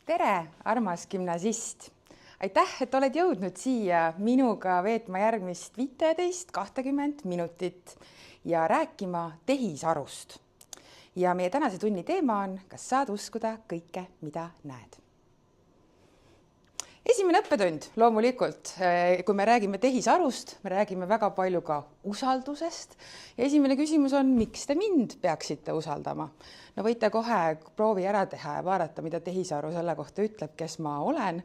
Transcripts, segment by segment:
Tere, armas gümnasist! Aitäh, et oled jõudnud siia minuga veetma järgmist 15-20 minutit ja rääkima tehisarust. Ja meie tänase tunni teema on, kas saad uskuda kõike, mida näed? Esimene õppetund loomulikult, kui me räägime tehisarust, me räägime väga palju ka usaldusest. Ja esimene küsimus on, miks te mind peaksite usaldama? No võite kohe proovi ära teha ja vaadata, mida tehisaru selle kohta ütleb, kes ma olen.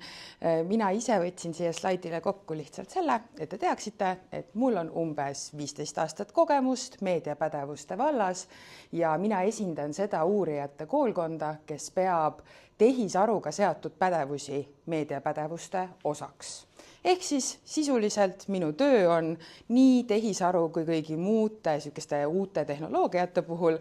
Mina ise võtsin siia slaidile kokku lihtsalt selle, et te teaksite, et mul on umbes 15 aastat kogemust meediapädevuste vallas ja mina esindan seda uurijate koolkonda, kes peab tehisaruga seatud pädevusi meediapädevuste osaks. Ehk siis sisuliselt minu töö on nii tehisaru kui kõigi muude uute tehnoloogiate puhul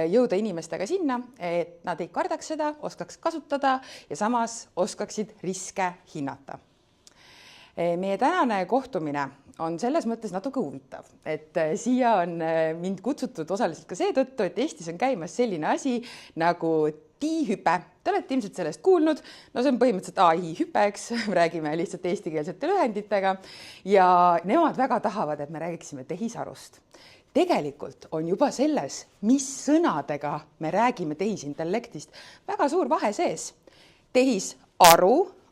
jõuda inimestega sinna, et nad ei kardaks seda, oskaks kasutada ja samas oskaksid riske hinnata. Meie tänane kohtumine on selles mõttes natuke huvitav, et siia on mind kutsutud osaliselt ka seetõttu, et Eestis on käimas selline asi nagu TI-hüpe. Te olete ilmselt sellest kuulnud. No see on põhimõtteliselt AI-hüpe, eks. Räägime lihtsalt eestikeelsete lühenditega ja nemad väga tahavad, et me räägiksime tehisarust. Tegelikult on juba selles, mis sõnadega me räägime tehisintellektist, väga suur vahe sees.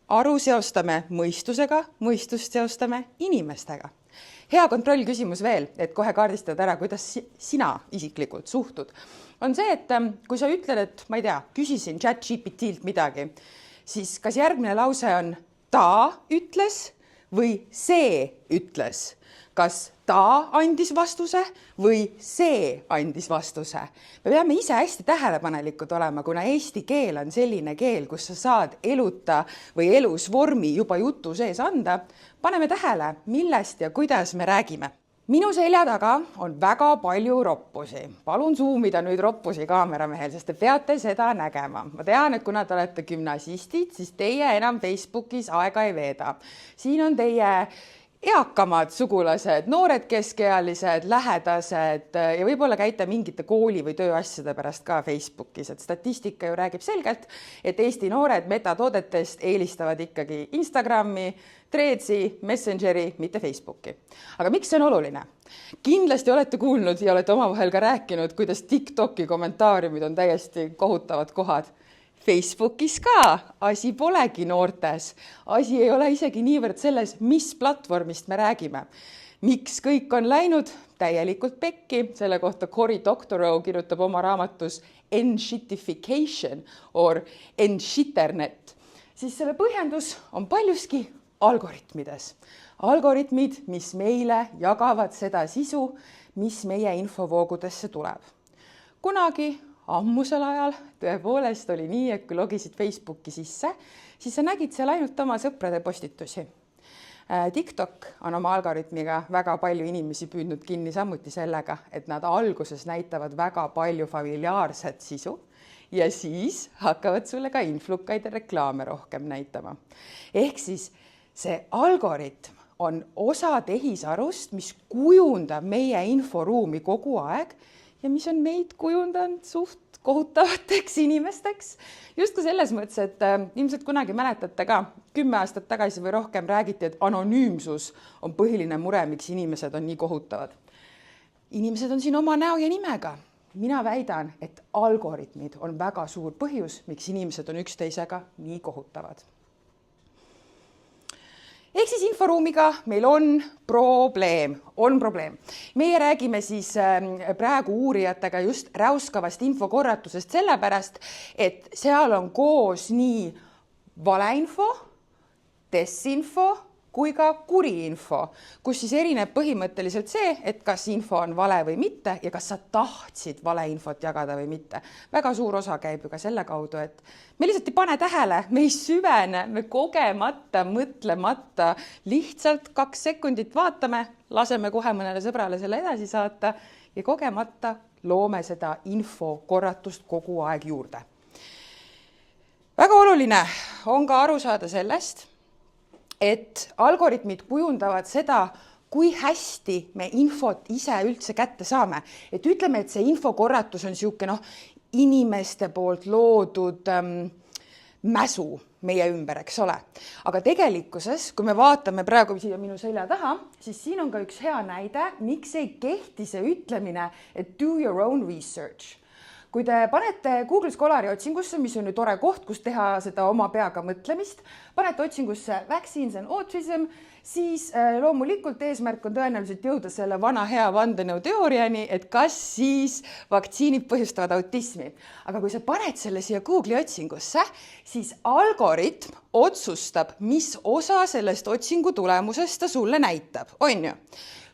Aru seostame mõistusega, mõistust seostame inimestega. Hea kontrollküsimus veel, et kohe kaardistad ära, kuidas sina isiklikult suhtud. On see, et kui sa ütled, et ma ei tea, küsisin ChatGPT-lt midagi, siis kas järgmine lause on ta ütles või see ütles? Kas ta andis vastuse või see andis vastuse? Me peame ise hästi tähelepanelikud olema, kuna eesti keel on selline keel, kus sa saad eluta või elusvormi juba jutu sees anda. Paneme tähele, millest ja kuidas me räägime. Minu selja taga on väga palju roppusi. Palun zoomida nüüd roppusi kaameramehel, sest te peate seda nägema. Ma tean, et kuna te olete gümnasistid, siis teie enam Facebookis aega ei veeda. Siin on teie eakamad sugulased, noored keskealised, lähedased ja võib-olla käite mingite kooli või tööasjade pärast ka Facebookis. Et statistika ju räägib selgelt, et Eesti noored metatoodetest eelistavad ikkagi Instagrami, Threadsi, Messengeri, mitte Facebooki. Aga miks see on oluline? Kindlasti olete kuulnud ja olete omavahel ka rääkinud, kuidas TikToki kommentaariumid on täiesti kohutavad kohad. Facebookis ka asi polegi noortes. Asi ei ole isegi niivõrd selles, mis platvormist me räägime. Miks kõik on läinud täielikult pekki? Selle kohta Cory Doctorow kirjutab oma raamatus Enshittification or Enshitternet. Siis selle põhjendus on paljuski algoritmides. Algoritmid, mis meile jagavad seda sisu, mis meie infovoogudesse tuleb. Kunagi ammusel ajal tõepoolest oli nii, et kui logisid Facebooki sisse, siis sa nägid seal ainult oma sõprade postitusi. TikTok on oma algoritmiga väga palju inimesi püüdnud kinni samuti sellega, et nad alguses näitavad väga palju familiaarset sisu ja siis hakkavad sulle ka influkaid ja reklaame rohkem näitama. Ehk siis see algoritm on osa tehisarust, mis kujundab meie inforuumi kogu aeg ja mis on meid kujundanud suht kohutavateks inimesteks. Just ka selles mõttes, et ilmselt kunagi mäletate ka 10 aastat tagasi või rohkem räägiti, et anonüümsus on põhiline mure, miks inimesed on nii kohutavad. Inimesed on siin oma näo ja nimega. Mina väidan, et algoritmid on väga suur põhjus, miks inimesed on üksteisega nii kohutavad. Ehk siis inforuumiga meil on probleem. Meie räägime siis praegu uurijatega just räuskavast infokorratusest sellepärast, et seal on koos nii valeinfo, desinfo kui ka kuriinfo, kus siis erineb põhimõtteliselt see, et kas info on vale või mitte ja kas sa tahtsid valeinfot jagada või mitte. Väga suur osa käib ju ka selle kaudu, et me lihtsalt ei pane tähele, me ei süvene, me kogemata, mõtlemata, lihtsalt 2 sekundit vaatame, laseme kohe mõnele sõbrale selle edasi saata ja kogemata loome seda infokorratust kogu aeg juurde. Väga oluline on ka aru saada sellest, et algoritmid kujundavad seda, kui hästi me infot ise üldse kätte saame. Et ütleme, et see infokorratus on siuke inimeste poolt loodud mäsu meie ümber, eks ole. Aga tegelikkuses, kui me vaatame praegu siia minu selja taha, siis siin on ka üks hea näide, miks ei kehti see ütlemine, et do your own research. Kui te panete Google Scholari otsingusse, mis on ju tore koht, kus teha seda oma peaga mõtlemist, panete otsingusse vaccines and autism, siis loomulikult eesmärk on tõenäoliselt jõuda selle vana hea vandenõuteooriani, et kas siis vaktsiinid põhjustavad autismi. Aga kui sa paned selle siia Google'i otsingusse, siis algoritm otsustab, mis osa sellest otsingu tulemusest ta sulle näitab, on ju?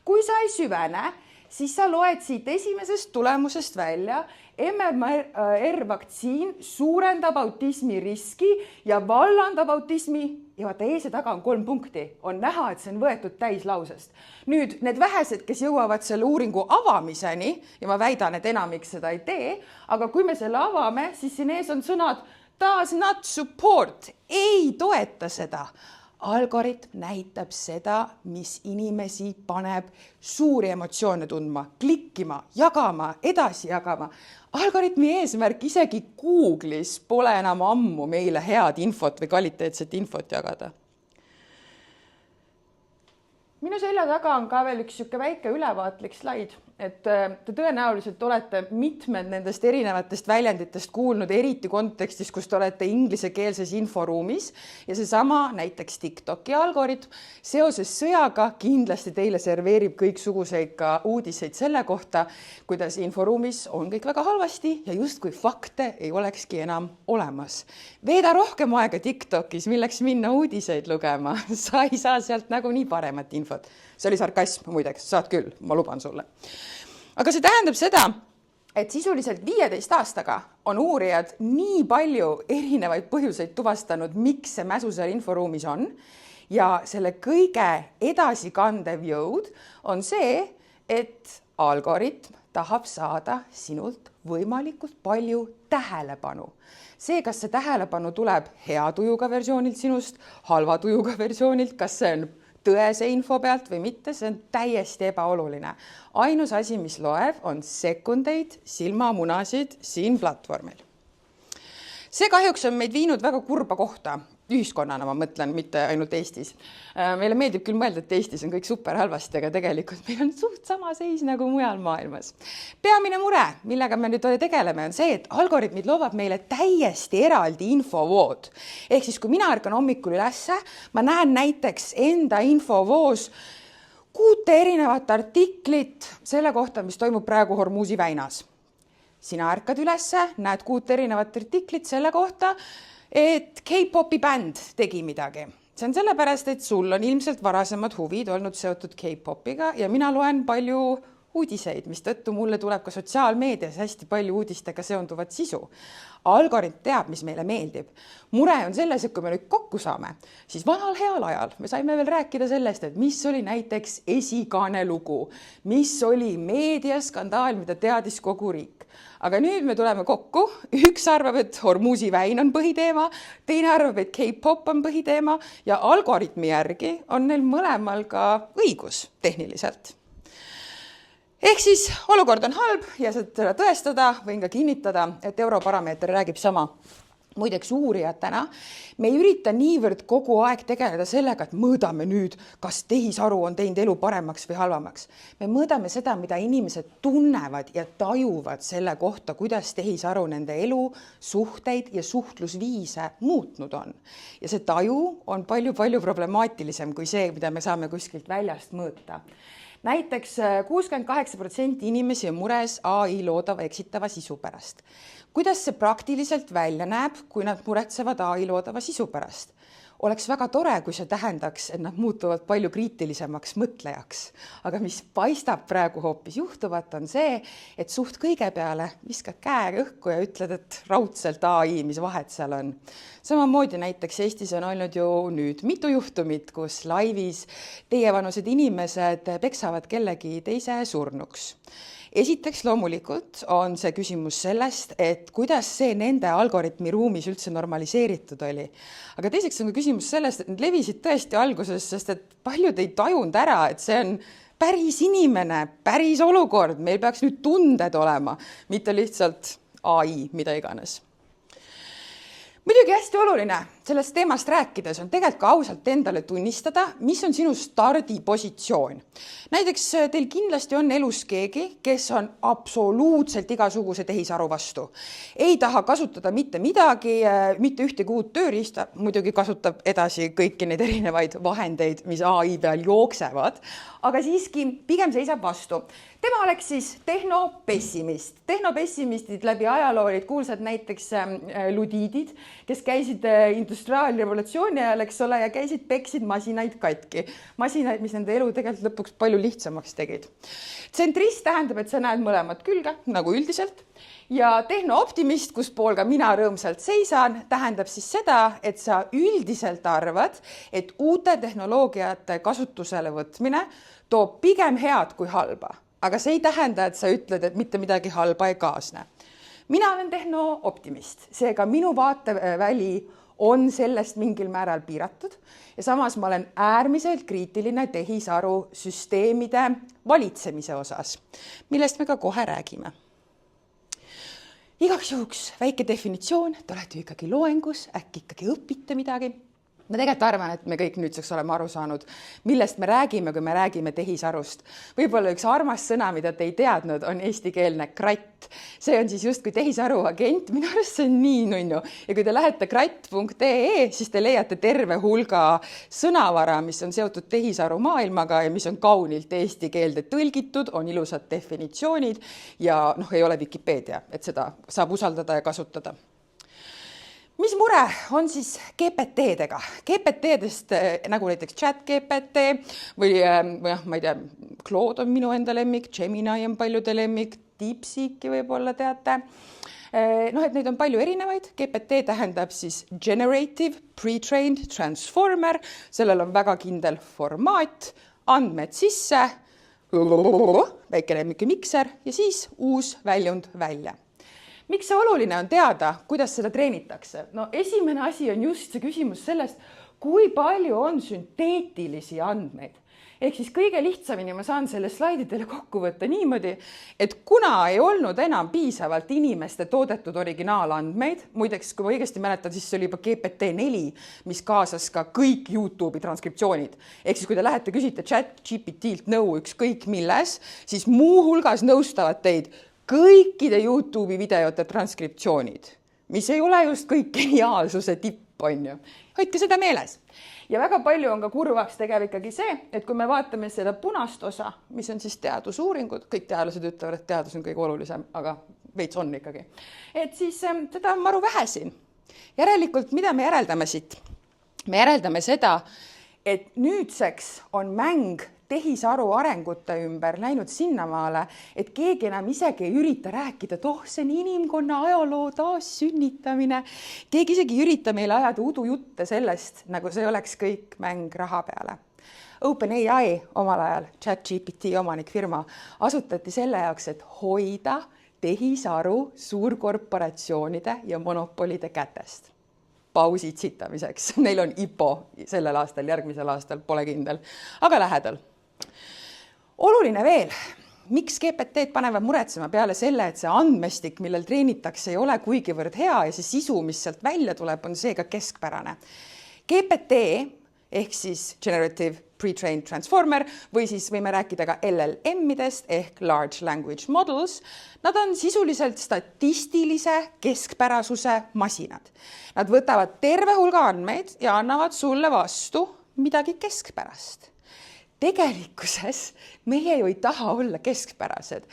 Kui sa ei süvene, siis sa loed siit esimesest tulemusest välja, MMR-vaktsiin suurendab autismi riski ja vallandab autismi ja vaata ees ja taga on 3 punkti. On näha, et see on võetud täislausest. Nüüd, need vähesed, kes jõuavad selle uuringu avamiseni, ja ma väidan, et enamik seda ei tee, aga kui me selle avame, siis siin ees on sõnad does not support, ei toeta seda. Algoritm näitab seda, mis inimesi paneb suuri emotsioone tundma, klikkima, jagama, edasi jagama. Algoritmi eesmärk isegi Google'is pole enam ammu meile head infot või kvaliteetset infot jagada. Minu selja taga on ka veel üks väike ülevaatlik slaid, et te tõenäoliselt olete mitmed nendest erinevatest väljenditest kuulnud, eriti kontekstis, kus te olete inglisekeelses inforuumis ja seesama näiteks TikToki algoritm seoses sõjaga kindlasti teile serveerib kõiksuguseid ka uudiseid selle kohta, kuidas inforuumis on kõik väga halvasti ja justkui fakte ei olekski enam olemas. Veeda rohkem aega TikTokis, milleks minna uudiseid lugema. Sa ei saa sealt nagunii paremat infot. See oli sarkasm, muideks, saad küll, ma luban sulle. Aga see tähendab seda, et sisuliselt 15 aastaga on uurijad nii palju erinevaid põhjuseid tuvastanud, miks see mäsu seal inforuumis on. Ja selle kõige edasikandev jõud on see, et algoritm tahab saada sinult võimalikult palju tähelepanu. See, kas see tähelepanu tuleb hea tujuga versioonilt sinust, halva tujuga versioonilt, kas see on tõese info pealt või mitte, see on täiesti ebaoluline. Ainus asi, mis loeb, on sekundeid, silmamunasid siin platvormil. See kahjuks on meid viinud väga kurba kohta. Ühiskonnana ma mõtlen, mitte ainult Eestis. Meile meeldib küll mõelda, et Eestis on kõik super halvasti, aga tegelikult meil on suht sama seis nagu mujal maailmas. Peamine mure, millega me nüüd tegeleme, on see, et algoritmid loovad meile täiesti eraldi infovood. Ehk siis, kui mina ärkan hommikul ülesse, ma näen näiteks enda infovoos 6 erinevat artiklit selle kohta, mis toimub praegu Hormuzi väinas. Sina ärkad ülesse, näed 6 erinevat artiklit selle kohta, et K-popi bänd tegi midagi. See on sellepärast, et sul on ilmselt varasemad huvid olnud seotud K-popiga ja mina loen palju uudiseid, mis tõttu mulle tuleb ka sotsiaalmeedias hästi palju uudistega seonduvat sisu. Algoritm teab, mis meile meeldib. Mure on selles, et kui me nüüd kokku saame, siis vanal heal ajal me saime veel rääkida sellest, et mis oli näiteks esikaane lugu, mis oli meediaskandaal, mida teadis kogu riik. Aga nüüd me tuleme kokku, üks arvab, et Hormuzi väin on põhiteema, teine arvab, et K-pop on põhiteema ja algoritmi järgi on neil mõlemal ka õigus tehniliselt. Ehk siis olukord on halb ja seda tõestada võin ka kinnitada, et Europarameeter räägib sama. Muideks uurijatena me ei ürita niivõrd kogu aeg tegeleda sellega, et mõõdame nüüd, kas tehisaru on teinud elu paremaks või halvamaks. Me mõõdame seda, mida inimesed tunnevad ja tajuvad selle kohta, kuidas tehisaru nende elu, suhteid ja suhtlusviise muutnud on. Ja see taju on palju problemaatilisem kui see, mida me saame kuskilt väljast mõõta. Näiteks 68% inimesi on mures AI loodava eksitava sisu pärast. Kuidas see praktiliselt välja näeb, kui nad muretsevad AI loodava sisu pärast? Oleks väga tore, kui see tähendaks, et nad muutuvad palju kriitilisemaks mõtlejaks. Aga mis paistab praegu hoopis juhtuvat, on see, et suht kõige peale viskad käe õhku ja ütled, et raudselt AI, mis vahet seal on. Samamoodi näiteks Eestis on olnud ju nüüd mitu juhtumit, kus laivis teievanused inimesed peksavad kellegi teise surnuks. Esiteks loomulikult on see küsimus sellest, et kuidas see nende algoritmi ruumis üldse normaliseeritud oli. Aga teiseks on ka küsimus sellest, et need levisid tõesti alguses, sest et paljud ei tajunud ära, et see on päris inimene, päris olukord, meil peaks nüüd tunded olema, mitte lihtsalt AI, mida iganes. Muidugi hästi oluline sellest teemast rääkides on tegelikult ka ausalt endale tunnistada, mis on sinu stardipositsioon. Näiteks teil kindlasti on elus keegi, kes on absoluutselt igasuguse tehisaru vastu. Ei taha kasutada mitte midagi, mitte ühtegi uut tööriista, muidugi kasutab edasi kõiki neid erinevaid vahendeid, mis AI peal jooksevad, aga siiski pigem seisab vastu. Tema oleks siis tehnopessimist. Tehnopessimistid läbi ajaloo olid kuulsad näiteks ludiidid, kes käisid industriaalrevolutsiooni ajal, eks ole, ja peksid masinaid katki. Masinaid, mis nende elu tegelikult lõpuks palju lihtsamaks tegid. Tsentrist tähendab, et sa näed mõlemat külge, nagu üldiselt. Ja tehnooptimist, kus pool ka mina rõõmsalt seisan, tähendab siis seda, et sa üldiselt arvad, et uute tehnoloogiate kasutusele võtmine toob pigem head kui halba. Aga see ei tähenda, et sa ütled, et mitte midagi halba ei kaasne. Mina olen tehnooptimist, seega minu vaateväli on sellest mingil määral piiratud ja samas ma olen äärmiselt kriitiline tehisaru süsteemide valitsemise osas, millest me ka kohe räägime. Igaks juhuks väike definitsioon, te olete ju ikkagi loengus, äkki ikkagi õpite midagi. Ma tegelikult arvan, et me kõik nüüdseks oleme aru saanud, millest me räägime, kui me räägime tehisarust. Võib-olla üks armas sõna, mida te ei teadnud, on eestikeelne kratt. See on siis just kui tehisaru agent, minu arust see on nii nunnu. Ja kui te lähete kratt.ee, siis te leiate terve hulga sõnavara, mis on seotud tehisaru maailmaga ja mis on kaunilt eesti keelde tõlgitud, on ilusad definitsioonid ja ei ole Wikipedia, et seda saab usaldada ja kasutada. Mis mure on siis GPT-dega? GPT-dest nagu näiteks ChatGPT või ma ei tea, Claude on minu enda lemmik, Gemini on paljude lemmik, DeepSeeki võib-olla teate. Et neid on palju erinevaid. GPT tähendab siis Generative Pre-trained Transformer. Sellel on väga kindel formaat, andmed sisse, väike lemmike mikser ja siis uus väljund välja. Miks see oluline on teada, kuidas seda treenitakse? Esimene asi on just see küsimus sellest, kui palju on sünteetilisi andmeid. Ehk siis kõige lihtsamini ma saan selle slaididele kokku võtta niimoodi, et kuna ei olnud enam piisavalt inimeste toodetud originaalandmeid, muideks, kui ma õigesti mäletan, siis see oli juba GPT-4, mis kaasas ka kõik YouTube'i transkriptsioonid. Ehk siis, kui te lähete küsite ChatGPT-lt nõu ükskõik milles, siis muu hulgas nõustavad teid kõikide YouTube'i videote transkriptsioonid, mis ei ole just kõik geniaalsuse tipp, on ju. Hoidke seda meeles. Ja väga palju on ka kurvaks tegev ikkagi see, et kui me vaatame seda punast osa, mis on siis teadusuuringud, kõik teadlased ütlevad, et teadus on kõige olulisem, aga veits on ikkagi. Et siis seda on maru vähe siin. Järelikult, mida me järeldame siit? Me järeldame seda, et nüüdseks on mäng tehisaru arengute ümber läinud sinnamaale, et keegi enam isegi ei ürita rääkida, et see on inimkonna ajaloo taassünnitamine. Keegi isegi ei ürita meile ajada udujutte sellest, nagu see oleks kõik mäng raha peale. OpenAI omal ajal, ChatGPT omanikfirma, asutati selle jaoks, et hoida tehisaru suurkorporatsioonide ja monopolide kätest. Pausi tsitamiseks. Neil on IPO sellel aastal, järgmisel aastal, pole kindel, aga lähedal. Oluline veel, miks GPT-d panevad muretsema peale selle, et see andmestik, millel treenitakse, ei ole kuigivõrd hea ja see sisu, mis sealt välja tuleb, on seega keskpärane. GPT ehk siis Generative Pre-trained Transformer või siis võime rääkida ka LLM-idest ehk Large Language Models. Nad on sisuliselt statistilise keskpärasuse masinad. Nad võtavad terve hulga andmeid ja annavad sulle vastu midagi keskpärast. Tegelikkuses meie ju ei taha olla keskpärased.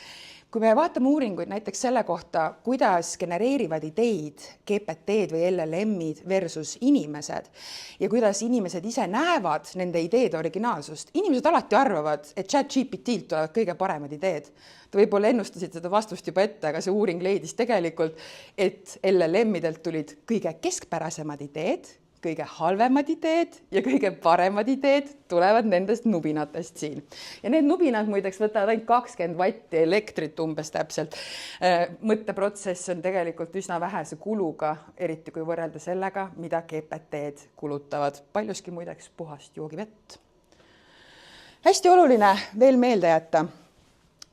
Kui me vaatame uuringuid näiteks selle kohta, kuidas genereerivad ideid GPT-d või LLM-id versus inimesed ja kuidas inimesed ise näevad nende ideede originaalsust, inimesed alati arvavad, et ChatGPT-lt tulevad kõige paremad ideed. Ta võib-olla ennustasid seda vastust juba ette, aga see uuring leidis tegelikult, et LLM-idelt tulid kõige keskpärasemad ideed, kõige halvemad ideed ja kõige paremad ideed tulevad nendest nubinatest siin. Ja need nubinad muideks võtavad ainult 20 vatti elektrit umbes täpselt. Mõtteprotsess on tegelikult üsna vähese kuluga, eriti kui võrrelda sellega, mida GPT-d kulutavad. Paljuski muideks puhast joogivett. Hästi oluline veel meelde jätta.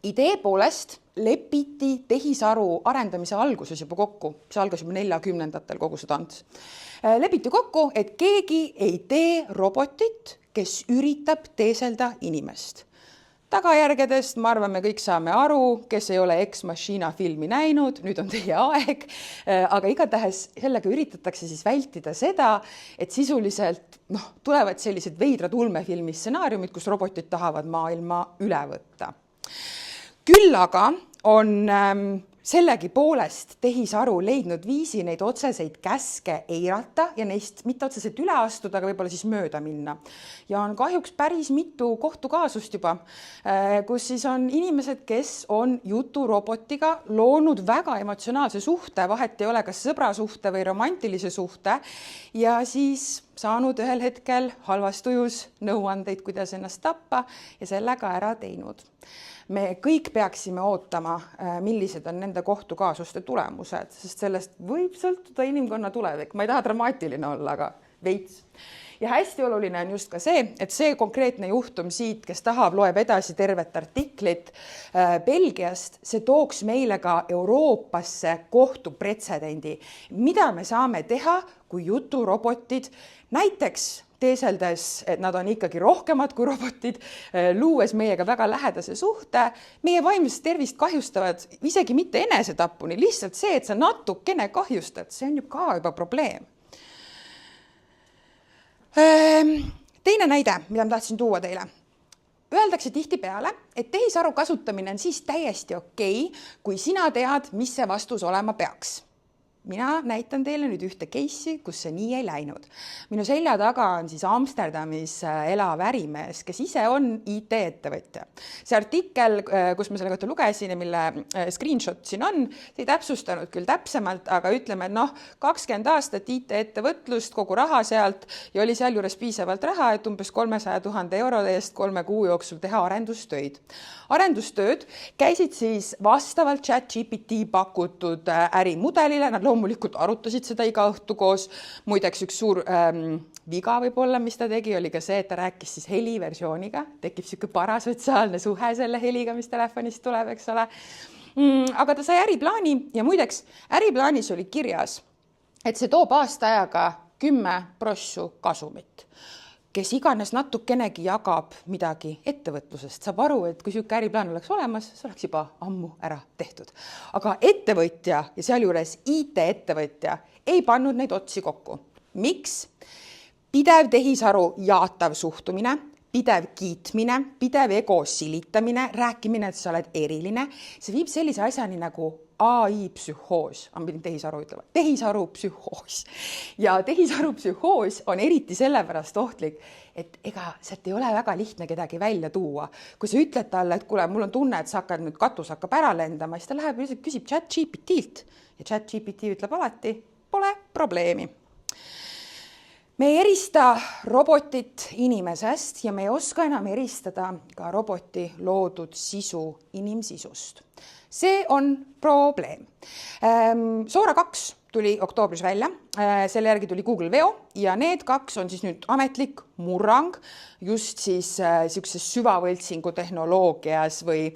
Idee poolest lepiti tehisaru arendamise alguses juba kokku, see algas juba 40-ndatel kogu see tants. Lepiti kokku, et keegi ei tee robotit, kes üritab teeselda inimest. Tagajärgedest, ma arvan, me kõik saame aru, kes ei ole Ex Machina filmi näinud, nüüd on teie aeg, aga igatahes sellega üritatakse siis vältida seda, et sisuliselt tulevad sellised veidrad ulmefilmi stsenaariumid, kus robotid tahavad maailma üle võtta. Küll aga on sellegi poolest tehisaru leidnud viisi neid otseseid käske eirata ja neist mitte otseselt üle astuda, aga võib-olla siis mööda minna. Ja on kahjuks päris mitu kohtukaasust juba, kus siis on inimesed, kes on juturobotiga loonud väga emotsionaalse suhte, vahet ei ole kas sõbrasuhte või romantilise suhte ja siis saanud ühel hetkel halvas tujus nõuandeid, kuidas ennast tappa ja sellega ära teinud. Me kõik peaksime ootama, millised on nende kohtukaasuste tulemused, sest sellest võib sõltuda inimkonna tulevik. Ma ei taha dramaatiline olla, aga veits. Ja hästi oluline on just ka see, et see konkreetne juhtum siit, kes tahab, loeb edasi tervet artiklit Belgiast, see tooks meile ka Euroopasse kohtupretsedendi. Mida me saame teha, kui juturobotid näiteks teeseldes, et nad on ikkagi rohkemad kui robotid, luues meiega väga lähedase suhte, meie vaimsest tervist kahjustavad isegi mitte enesetapuni, lihtsalt see, et sa natukene kahjustad, see on ju ka juba probleem. Teine näide, mida ma tahtsin tuua teile. Öeldakse tihtipeale, et tehisaru kasutamine on siis täiesti okei, kui sina tead, mis see vastus olema peaks. Mina näitan teile nüüd ühte case'i, kus see nii ei läinud. Minu selja taga on siis Amsterdamis elav ärimees, kes ise on IT-ettevõtja. See artikkel, kus ma selle kohta lugesin ja mille screenshot siin on, see ei täpsustanud küll täpsemalt, aga ütleme, et 20 aastat IT-ettevõtlust, kogu raha sealt ja oli seal juures piisavalt raha, et umbes 300 000 euro eest 3 kuu jooksul teha arendustöid. Arendustööd käisid siis vastavalt ChatGPT pakutud ärimudelile, nad loomulikult arutasid seda iga õhtu koos. Muideks üks suur viga võib-olla, mis ta tegi, oli ka see, et ta rääkis siis heliversiooniga. Tekib siuke parasotsiaalne suhe selle heliga, mis telefonist tuleb, eks ole. Aga ta sai äriplaani ja muideks äriplaanis oli kirjas, et see toob aasta ajaga 10 prossu kasumit. Kes iganes natukenegi jagab midagi ettevõtlusest, saab aru, et kui siuke äriplaan oleks olemas, see oleks juba ammu ära tehtud. Aga ettevõtja ja sealjuures IT-ettevõtja ei pannud neid otsi kokku. Miks? Pidev tehisaru jaatav suhtumine, pidev kiitmine, pidev ego silitamine, rääkimine, et sa oled eriline, see viib sellise asjani nagu AI psühhoos, tehisaru ütlema, tehisaru psühhoos. Ja tehisaru psühhoos on eriti sellepärast ohtlik, et ega sealt ei ole väga lihtne kedagi välja tuua. Kui sa ütled talle, et kuule, mul on tunne, et sa hakkad nüüd katus hakkab ära lendama, siis ta läheb ja küsib ChatGPT-lt ja ChatGPT ütleb alati, pole probleemi. Me ei erista robotit inimesest ja me ei oska enam eristada ka roboti loodud sisu inimsisust. See on probleem. Sora 2 tuli oktoobris välja, selle järgi tuli Google Veo ja need 2 on siis nüüd ametlik murrang just siis siukses süvavõltsingu tehnoloogias või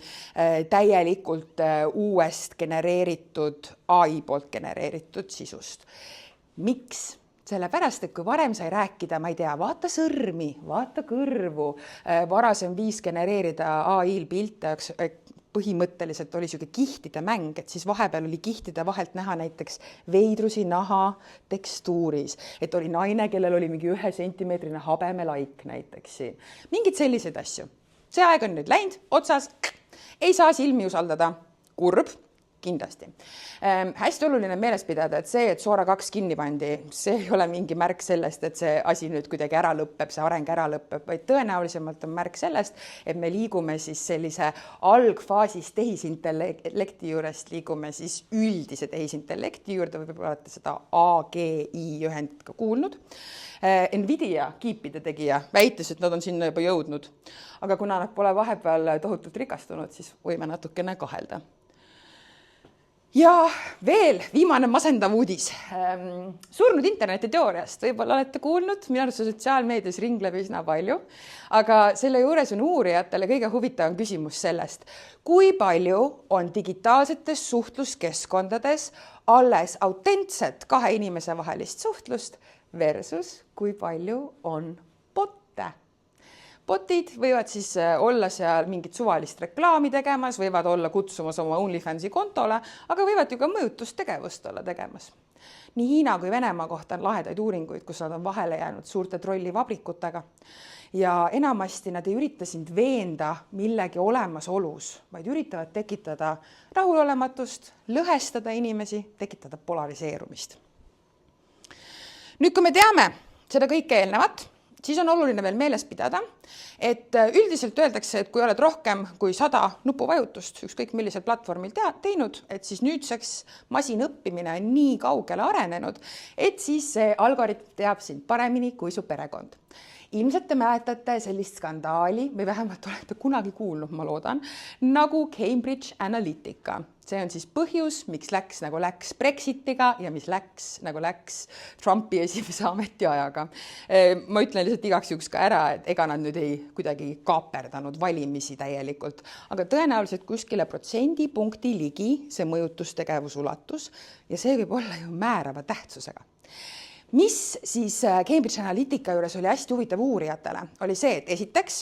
täielikult uuest genereeritud AI poolt genereeritud sisust. Miks? Sellepärast, et kui varem sai rääkida, ma ei tea, vaata sõrmi, vaata kõrvu, varasem viis genereerida AI-l pilte, põhimõtteliselt oli siuke kihtide mäng, et siis vahepeal oli kihtide vahelt näha näiteks veidrusi naha tekstuuris, et oli naine, kellel oli mingi 1 sentimeetrine habemelaik näiteks siin. Mingid sellised asju. See aeg on nüüd läinud, otsas, ei saa silmi usaldada, kurb, kindlasti. Hästi oluline meeles pidada, et see, et Sora 2 kinni pandi, see ei ole mingi märk sellest, et see asi nüüd kuidagi ära lõpeb, see areng ära lõpeb, vaid tõenäolisemalt on märk sellest, et me liigume siis sellise algfaasis tehisintellekti juurest, liigume siis üldise tehisintellekti juurde, võib-olla olete seda AGI ühendit ka kuulnud. Nvidia kiipide tegija väitis, et nad on sinna juba jõudnud, aga kuna nad pole vahepeal tohutult rikastunud, siis võime natukene kahelda. Ja veel viimane masendav uudis. Surnud internetiteooriast võib-olla olete kuulnud, minu arust sotsiaalmeedias ringleb üsna palju, aga selle juures on uurijatele kõige huvitavam küsimus sellest, kui palju on digitaalsetes suhtluskeskkondades alles autentset kahe inimese vahelist suhtlust versus kui palju on botte. Botid võivad siis olla seal mingit suvalist reklaami tegemas, võivad olla kutsumas oma OnlyFansi kontole, aga võivad ju ka mõjutustegevust olla tegemas. Nii Hiina kui Venemaa kohta on lahedaid uuringuid, kus nad on vahele jäänud suurte trollivabrikutega. Ja enamasti nad ei ürita sind veenda millegi olemasolus, vaid üritavad tekitada rahulolematust, lõhestada inimesi, tekitada polariseerumist. Nüüd, kui me teame seda kõike eelnevat, siis on oluline veel meeles pidada, et üldiselt öeldakse, et kui oled rohkem kui 100 nupuvajutust ükskõik millisel platvormil teinud, et siis nüüdseks masinõppimine on nii kaugele arenenud, et siis see algoritm teab sind paremini kui su perekond. Ilmselt te mäletate sellist skandaali, või vähemalt olete kunagi kuulnud, ma loodan, nagu Cambridge Analytica. See on siis põhjus, miks läks nagu läks Brexitiga ja mis läks nagu läks Trumpi esimese ametiajaga. Ma ütlen lihtsalt igaks juhuks ka ära, et ega nad nüüd ei kuidagi kaaperdanud valimisi täielikult, aga tõenäoliselt kuskile protsendipunkti ligi see mõjutustegevus ulatus ja see võib olla ju määrava tähtsusega. Mis siis Cambridge Analytica juures oli hästi huvitav uurijatele, oli see, et esiteks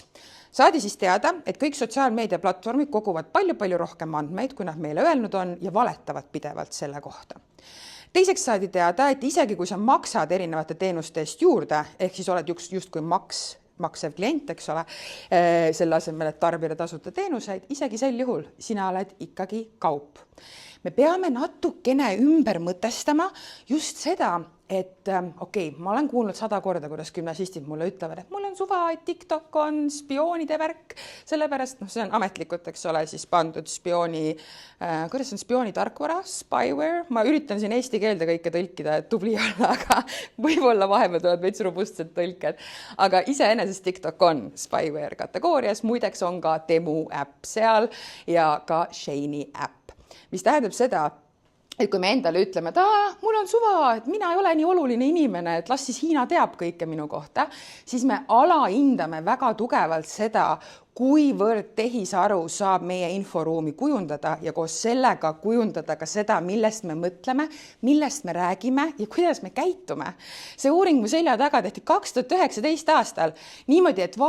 saadi siis teada, et kõik sotsiaalmeediaplatvormid koguvad palju rohkem andmeid, kui nad meile öelnud on ja valetavad pidevalt selle kohta. Teiseks saadi teada, et isegi kui sa maksad erinevate teenuste eest juurde, ehk siis oled justkui maksev klient, eks ole, selle asemel, et tarbida tasuta teenuseid, isegi sel juhul sina oled ikkagi kaup. Me peame natukene ümber mõtestama just seda, et ma olen kuulnud 100 korda, kuidas gümnasistid mulle ütlevad, et mul on suva, et TikTok on spioonide värk, sellepärast, see on ametlikult, eks ole, siis pandud kuidas on spiooni tarkvara, spyware, ma üritan siin eesti keelde kõike tõlkida, et tubli olla, aga võib-olla vahepeal tulevad veits robustsed tõlked, aga iseenesest TikTok on spyware kategoorias, muideks on ka Temu äpp seal ja ka Sheini äpp, mis tähendab seda, et kui me endale ütleme, et mul on suva, et mina ei ole nii oluline inimene, et las siis Hiina teab kõike minu kohta, siis me alahindame väga tugevalt seda, kuivõrd tehisaru saab meie inforuumi kujundada ja koos sellega kujundada ka seda, millest me mõtleme, millest me räägime ja kuidas me käitume. See uuring mu selja taga tehti 2019 aastal niimoodi, et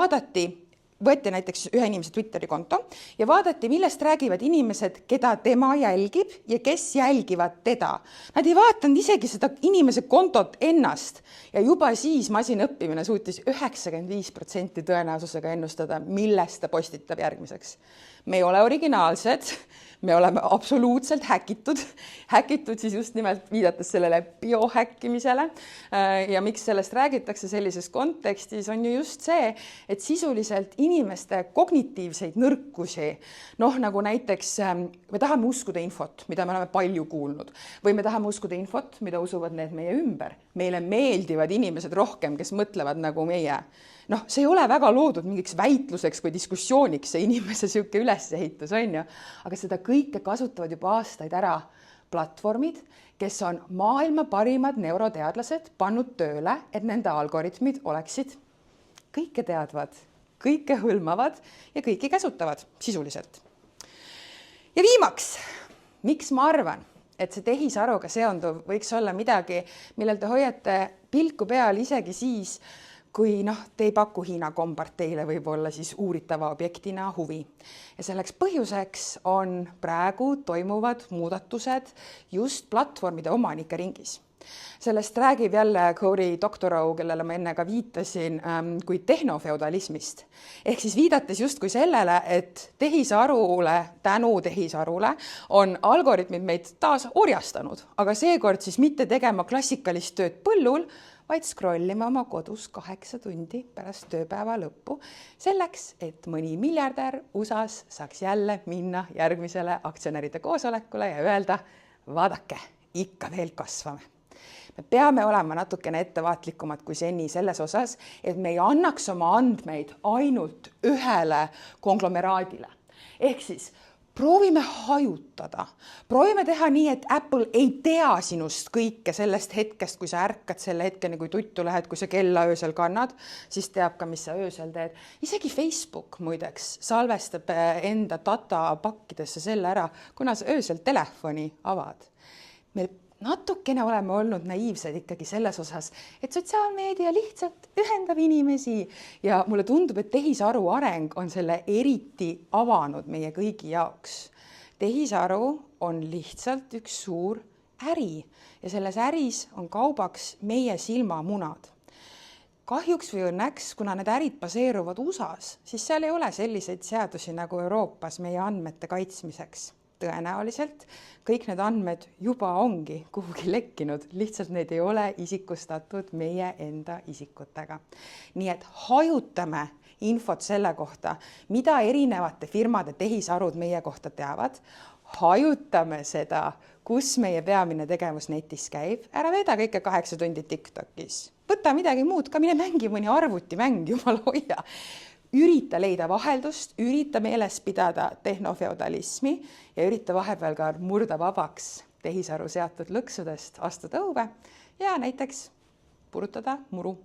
võeti näiteks ühe inimese Twitteri konto ja vaadati, millest räägivad inimesed, keda tema jälgib ja kes jälgivad teda. Nad ei vaatanud isegi seda inimese kontot ennast ja juba siis masinõppimine suutis 95% tõenäosusega ennustada, millest ta postitab järgmiseks. Me ei ole originaalsed, me oleme absoluutselt häkitud siis just nimelt viidates sellele biohäkkimisele ja miks sellest räägitakse sellises kontekstis on ju just see, et sisuliselt inimeste kognitiivseid nõrkusi, nagu näiteks me tahame uskuda infot, mida me oleme palju kuulnud või me tahame uskuda infot, mida usuvad need meie ümber. Meile meeldivad inimesed rohkem, kes mõtlevad nagu meie. See ei ole väga loodud mingiks väitluseks või diskussiooniks see inimese siuke ülesehitus on ju, aga seda kõike kasutavad juba aastaid ära platvormid, kes on maailma parimad neuroteadlased pannud tööle, et nende algoritmid oleksid kõike teadvad, kõike hõlmavad ja kõiki käsutavad sisuliselt. Ja viimaks, miks ma arvan, et see tehisaruga seonduv võiks olla midagi, millel te hoiate pilku peal isegi siis, kui te ei paku Hiina komparteile võib-olla siis uuritava objektina huvi. Ja selleks põhjuseks on praegu toimuvad muudatused just platvormide omanike ringis. Sellest räägib jälle Cory Doctorow, kellele ma enne ka viitasin, kui tehnofeudalismist. Ehk siis viidates justkui sellele, et tänu tehisarule on algoritmid meid taas orjastanud, aga seekord siis mitte tegema klassikalist tööd põllul, vaid scrollima oma kodus 8 tundi pärast tööpäeva lõppu selleks, et mõni miljardär USAs saaks jälle minna järgmisele aktsionäride koosolekule ja öelda, vaadake, ikka veel kasvame. Me peame olema natukene ettevaatlikumad kui seni selles osas, et me ei annaks oma andmeid ainult ühele konglomeraadile. Ehk siis proovime hajutada, proovime teha nii, et Apple ei tea sinust kõike sellest hetkest, kui sa ärkad selle hetkeni, kui tuttu lähed, kui sa kella öösel kannad, siis teab ka, mis sa öösel teed. Isegi Facebook muideks salvestab enda data pakkidesse selle ära, kuna sa öösel telefoni avad. Me natukene oleme olnud naiivsed ikkagi selles osas, et sotsiaalmeedia lihtsalt ühendab inimesi ja mulle tundub, et tehisaru areng on selle eriti avanud meie kõigi jaoks. Tehisaru on lihtsalt üks suur äri ja selles äris on kaubaks meie silmamunad. Kahjuks või õnneks, kuna need ärid baseeruvad USAs, siis seal ei ole selliseid seadusi nagu Euroopas meie andmete kaitsmiseks. Tõenäoliselt kõik need andmed juba ongi kuhugi lekkinud, lihtsalt need ei ole isikustatud meie enda isikutega. Nii et hajutame infot selle kohta, mida erinevate firmade tehisarud meie kohta teavad, hajutame seda, kus meie peamine tegevus netis käib, ära veeda kõike 8 tundi TikTokis. Võta midagi muud ka, mine mängi mõni arvutimäng, jumal hoia. Ürita leida vaheldust, ürita meeles pidada tehnofeodalismi ja ürita vahepeal ka murda vabaks tehisaru seatud lõksudest, astuda õue ja näiteks purutada muru.